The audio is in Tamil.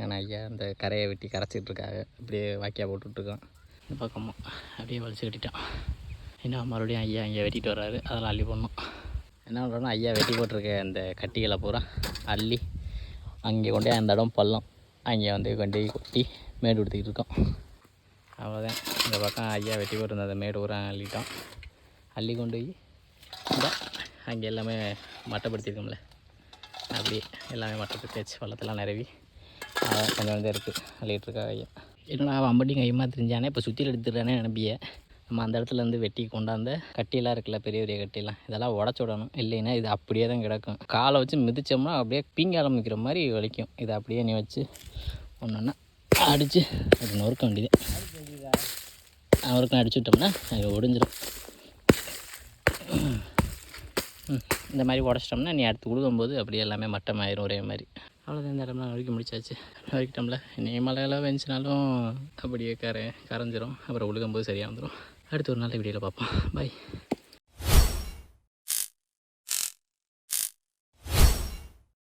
ஆனால் ஐயா அந்த கரையை வெட்டி கரைச்சிட்டு இருக்காங்க. அப்படியே வாக்கியா போட்டுட்ருக்கோம். இந்த பக்கமும் அப்படியே வலிச்சு கட்டிட்டோம். இன்னும் மறுபடியும் ஐயா இங்கே வெட்டிட்டு வர்றாரு. அதெல்லாம் அள்ளி போடணும். என்ன பண்ணுறோன்னா ஐயா வெட்டி போட்டிருக்க அந்த கட்டிகளை பூரா அள்ளி அங்கே கொண்டே அந்த இடம் பள்ளம் அங்கே வந்து கொண்டு கொட்டி மேடு கொடுத்துக்கிட்டு இருக்கோம். அவ்வளோதான். இந்த பக்கம் ஐயா வெட்டி போட்டிருந்த அந்த மேடு பூரா அள்ளிட்டோம். அள்ளி கொண்டு போய் இந்த அங்கே எல்லாமே மட்டைப்படுத்தியிருக்கோம்ல, அப்படி எல்லாமே மட்டைப்படுத்தியாச்சு. பள்ளத்தெல்லாம் நிறவி கொஞ்சம் வந்து இருக்குது அள்ளிகிட்ருக்கா ஐயா. என்னடா வம்பட்டி கையமாக தெரிஞ்சானே இப்போ சுற்றியில் எடுத்துடுறானே நினைப்பிய. நம்ம அந்த இடத்துலேருந்து வெட்டி கொண்டாந்த கட்டியெல்லாம் இருக்குல்ல, பெரிய பெரிய கட்டியெல்லாம் இதெல்லாம் உடச்சி விடணும். இல்லைன்னா இது அப்படியே தான் கிடக்கும். காலை வச்சு மிதித்தோம்னா அப்படியே பீங்க ஆரம்பிக்கிற மாதிரி வலிக்கும். இதை அப்படியே நீ வச்சு ஒன்று ஒன்றா அடித்து அது நொறுக்க வேண்டியது. அவருக்கும் அடிச்சு விட்டோம்னா அது ஒடிஞ்சிடும். இந்த மாதிரி உடச்சிட்டோம்னா நீ அடுத்து உழுகும்போது அப்படியே எல்லாமே மட்டமாயிரும் ஒரே மாதிரி. அவ்வளோதான். இந்த இடம்லாம் நறுக்கி முடிச்சாச்சு. நறுக்கிட்டோம்ல. இனி மழையெல்லாம் வெஞ்சினாலும் அப்படியே கரைஞ்சிரும். அப்புறம் உழுகும்போது சரியாக வந்துடும். அடுத்து ஒரு நாள் வீடியோவில் பார்ப்போம். பாய்.